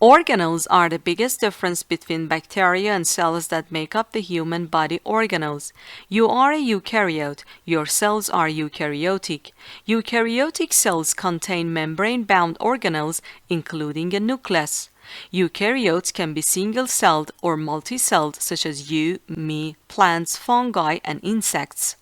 Organelles are the biggest difference between bacteria and cells that make up the human body organelles. You are a eukaryote. Your cells are eukaryotic. Eukaryotic cells contain membrane-bound organelles, including a nucleus. Eukaryotes can be single-celled or multi-celled, such as you, me, plants, fungi, and insects.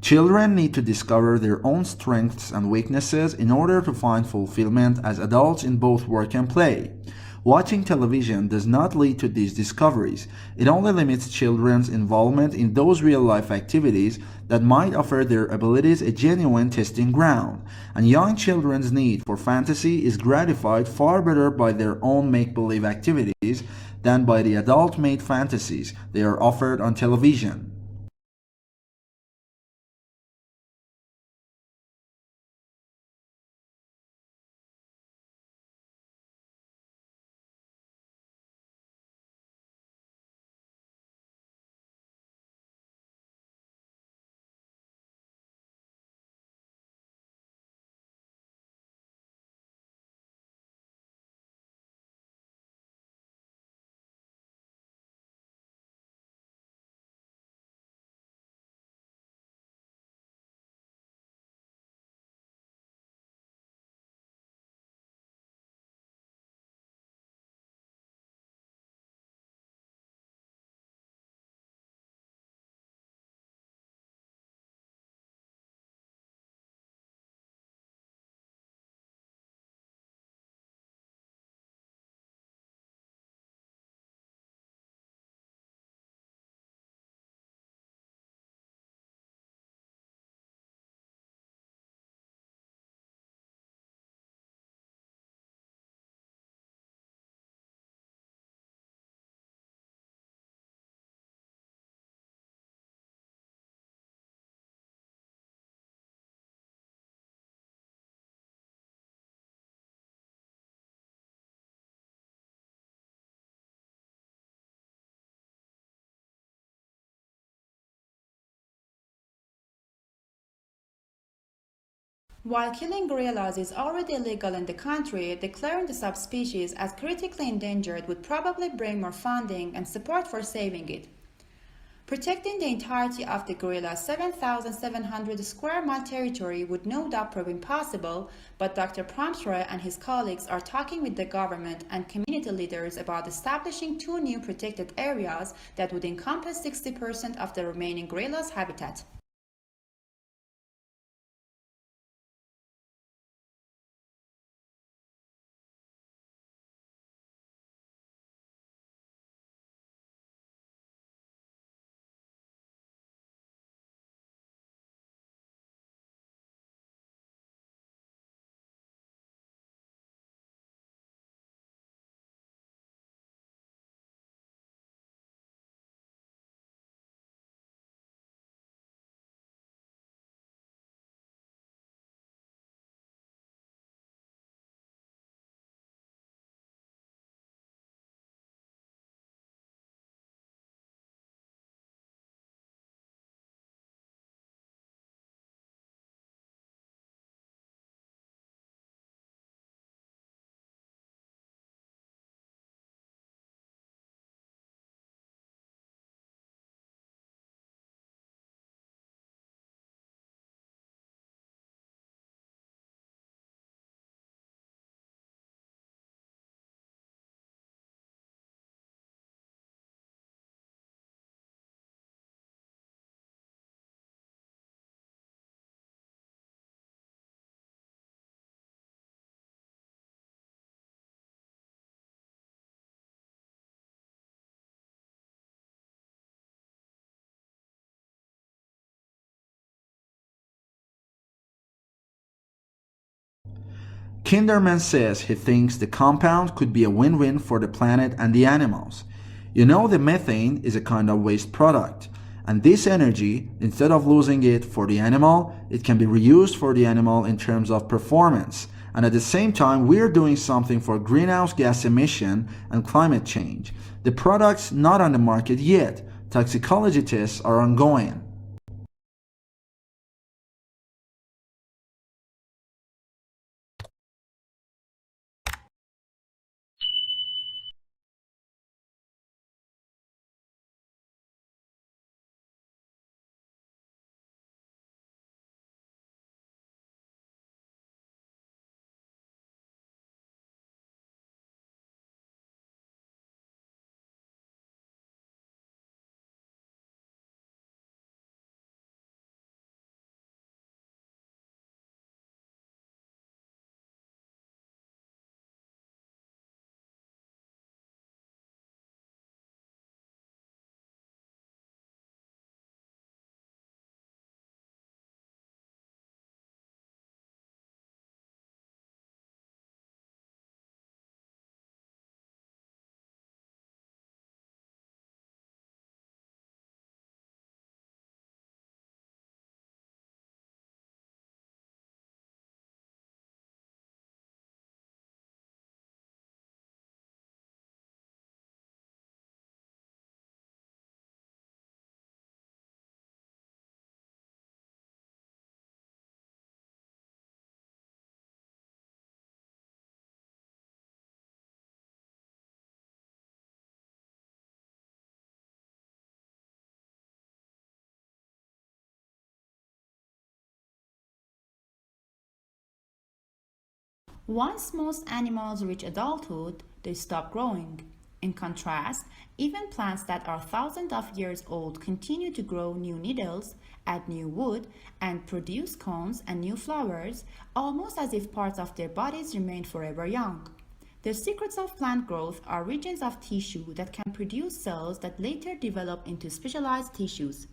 Children need to discover their own strengths and weaknesses in order to find fulfillment as adults in both work and play. Watching television does not lead to these discoveries. It only limits children's involvement in those real-life activities that might offer their abilities a genuine testing ground. And young children's need for fantasy is gratified far better by their own make-believe activities than by the adult-made fantasies they are offered on television. While killing gorillas is already illegal in the country, declaring the subspecies as critically endangered would probably bring more funding and support for saving it. Protecting the entirety of the gorilla's 7,700 square mile territory would no doubt prove impossible, but Dr. Promsroy and his colleagues are talking with the government and community leaders about establishing two new protected areas that would encompass 60% of the remaining gorilla's habitat. Kinderman says he thinks the compound could be a win-win for the planet and the animals. You know, the methane is a kind of waste product, and this energy, instead of losing it for the animal, it can be reused for the animal in terms of performance. And at the same time, we're doing something for greenhouse gas emission and climate change. The product's not on the market yet. Toxicology tests are ongoing. Once most animals reach adulthood, they stop growing. In contrast, even plants that are thousands of years old continue to grow new needles, add new wood, and produce cones and new flowers, almost as if parts of their bodies remain forever young. The secrets of plant growth are regions of tissue that can produce cells that later develop into specialized tissues.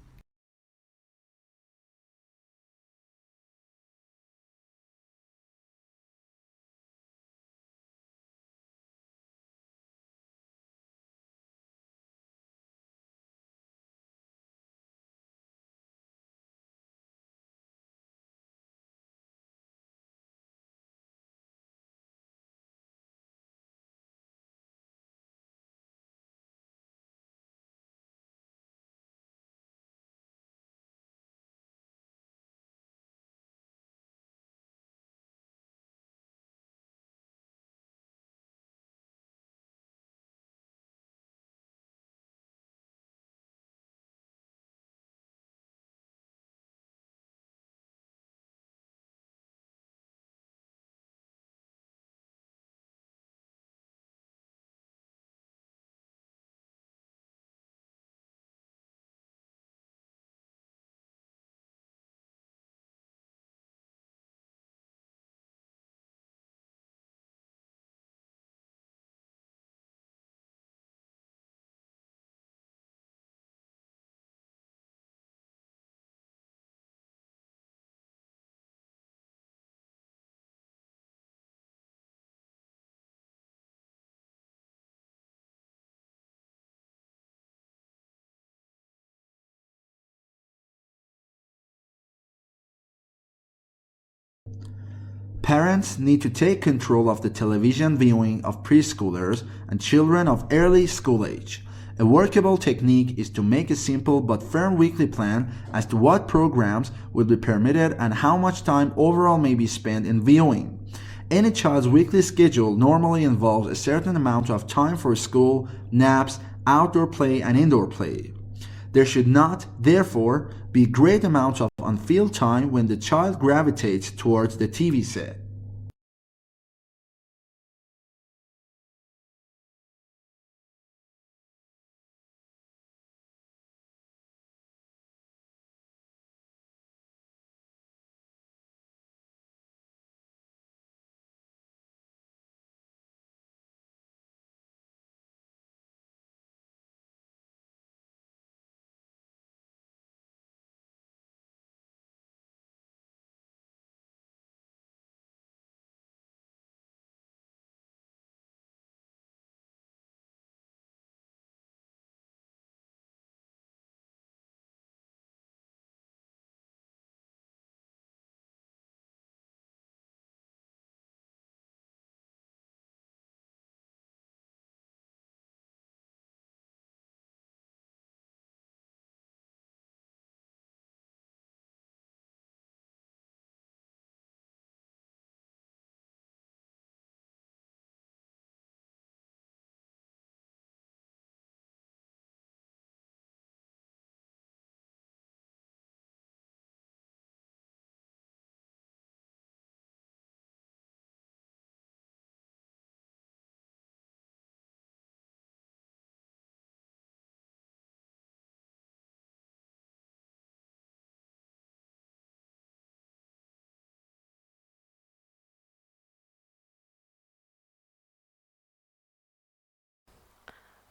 Parents need to take control of the television viewing of preschoolers and children of early school age. A workable technique is to make a simple but firm weekly plan as to what programs will be permitted and how much time overall may be spent in viewing. Any child's weekly schedule normally involves a certain amount of time for school, naps, outdoor play, and indoor play. There should not, therefore, be great amounts of unfilled time when the child gravitates towards the TV set.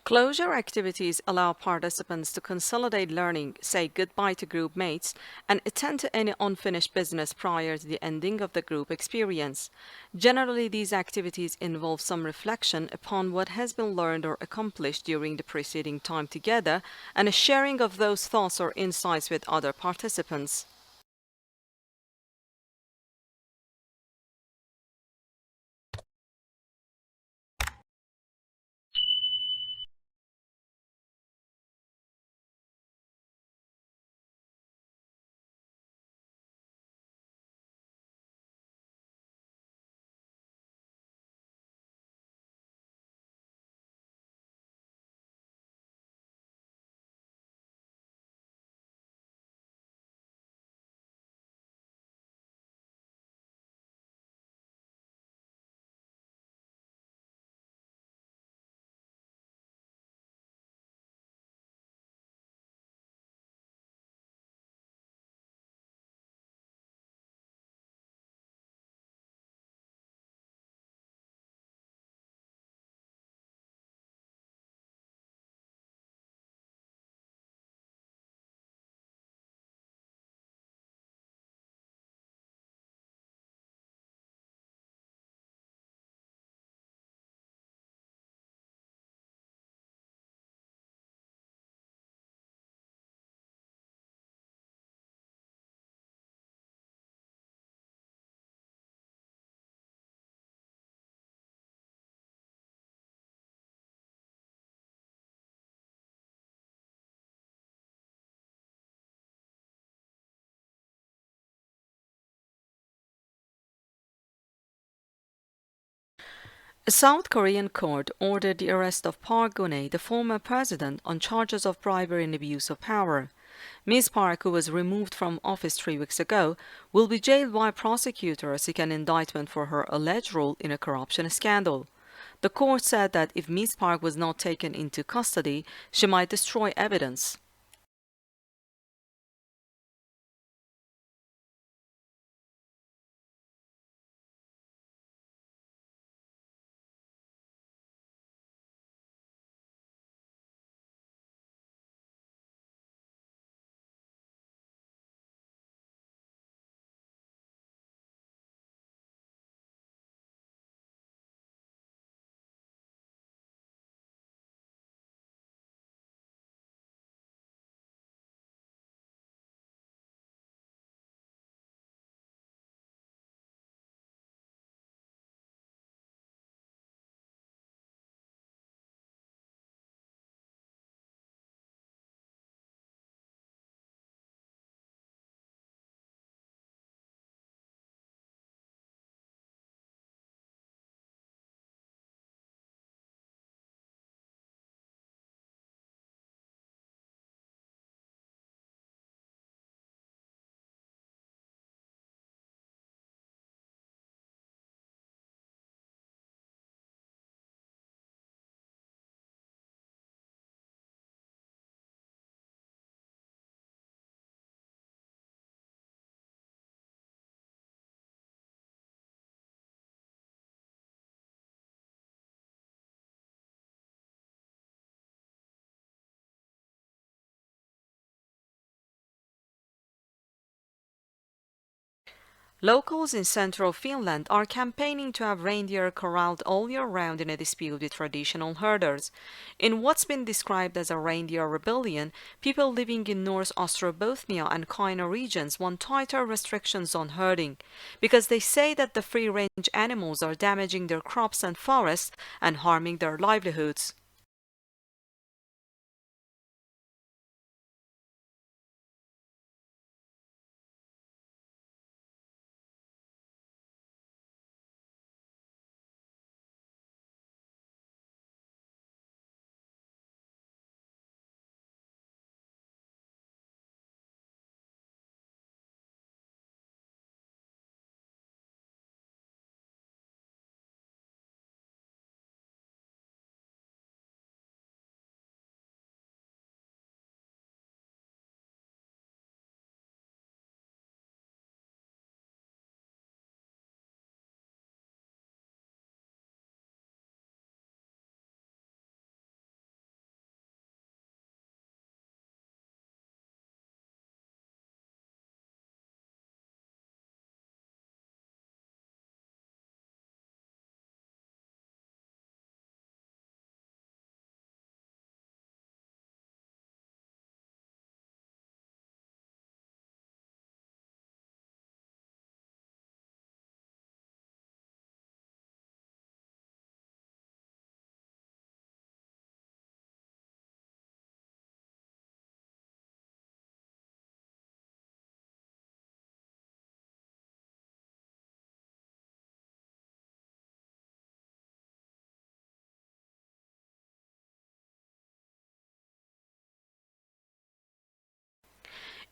Closure activities allow participants to consolidate learning, say goodbye to group mates, and attend to any unfinished business prior to the ending of the group experience. Generally, these activities involve some reflection upon what has been learned or accomplished during the preceding time together and a sharing of those thoughts or insights with other participants. A South Korean court ordered the arrest of Park Geun-hye, the former president, on charges of bribery and abuse of power. Ms. Park, who was removed from office 3 weeks ago, will be jailed while prosecutors seek an indictment for her alleged role in a corruption scandal. The court said that if Ms. Park was not taken into custody, she might destroy evidence. Locals in central Finland are campaigning to have reindeer corralled all year round in a dispute with traditional herders. In what's been described as a reindeer rebellion, people living in North Ostrobothnia and Kaina regions want tighter restrictions on herding, because they say that the free-range animals are damaging their crops and forests and harming their livelihoods.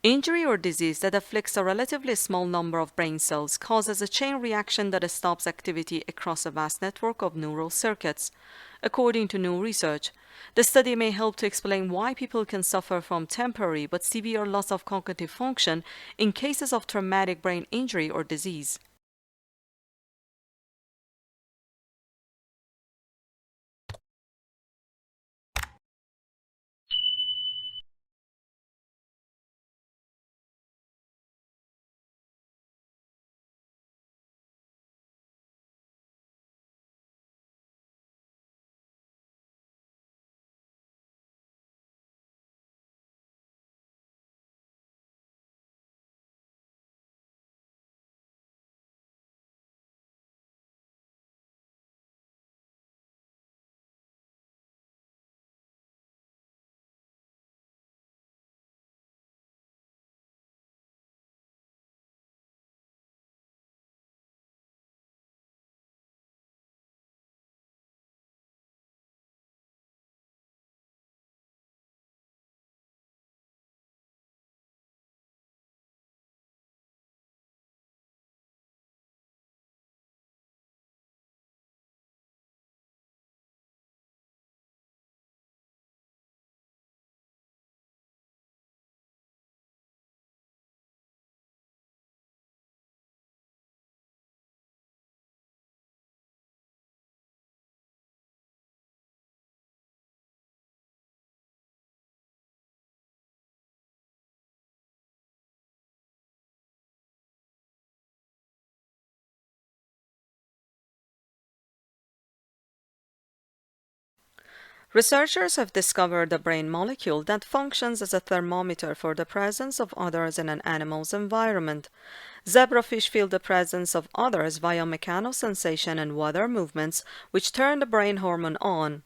Injury or disease that afflicts a relatively small number of brain cells causes a chain reaction that stops activity across a vast network of neural circuits. According to new research, the study may help to explain why people can suffer from temporary but severe loss of cognitive function in cases of traumatic brain injury or disease. Researchers have discovered a brain molecule that functions as a thermometer for the presence of others in an animal's environment. Zebrafish feel the presence of others via mechanosensation and water movements, which turn the brain hormone on.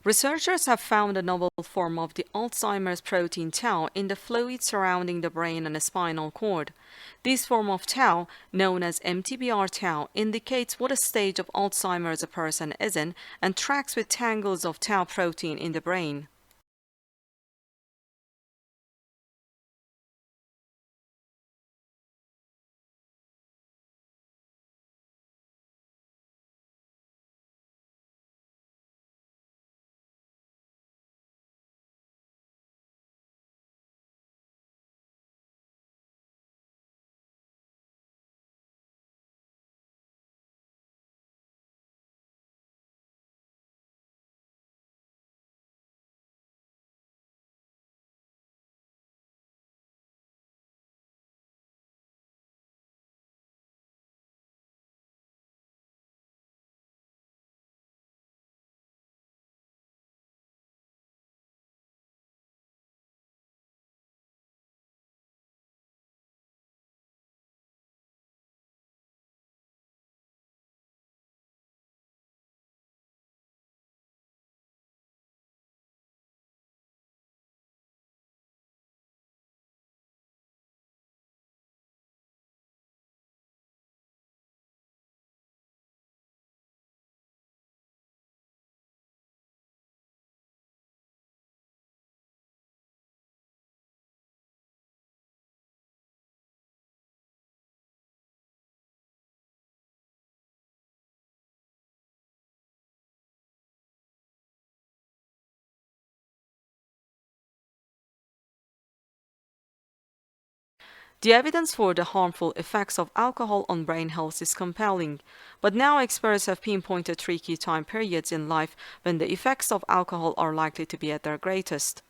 Researchers have found a novel form of the Alzheimer's protein tau in the fluid surrounding the brain and the spinal cord. This form of tau, known as MTBR tau, indicates what stage of Alzheimer's a person is in and tracks with tangles of tau protein in the brain. The evidence for the harmful effects of alcohol on brain health is compelling, but now experts have pinpointed 3 key time periods in life when the effects of alcohol are likely to be at their greatest.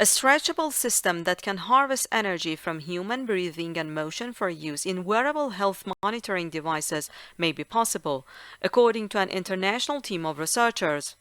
A stretchable system that can harvest energy from human breathing and motion for use in wearable health monitoring devices may be possible, according to an international team of researchers.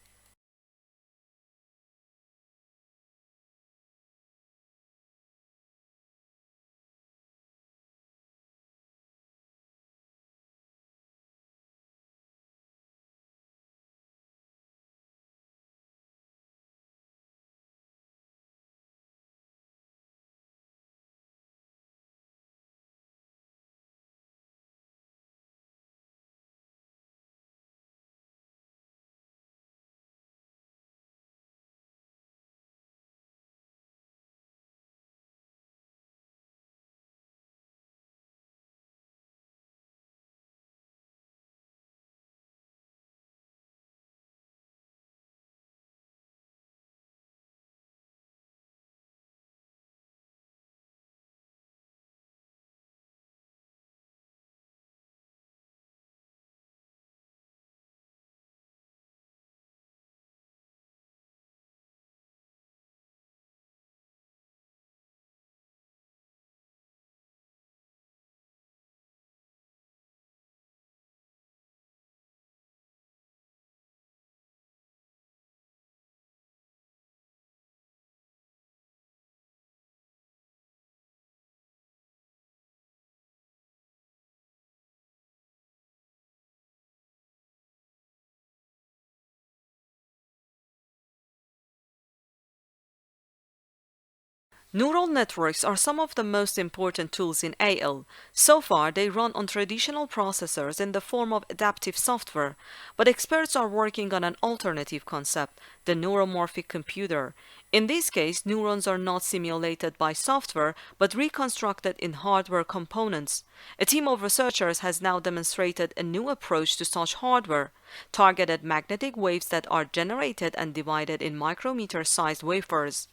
Neural networks are some of the most important tools in AL. So far, they run on traditional processors in the form of adaptive software, but experts are working on an alternative concept, the neuromorphic computer. In this case, neurons are not simulated by software, but reconstructed in hardware components. A team of researchers has now demonstrated a new approach to such hardware, targeted magnetic waves that are generated and divided in micrometer-sized wafers.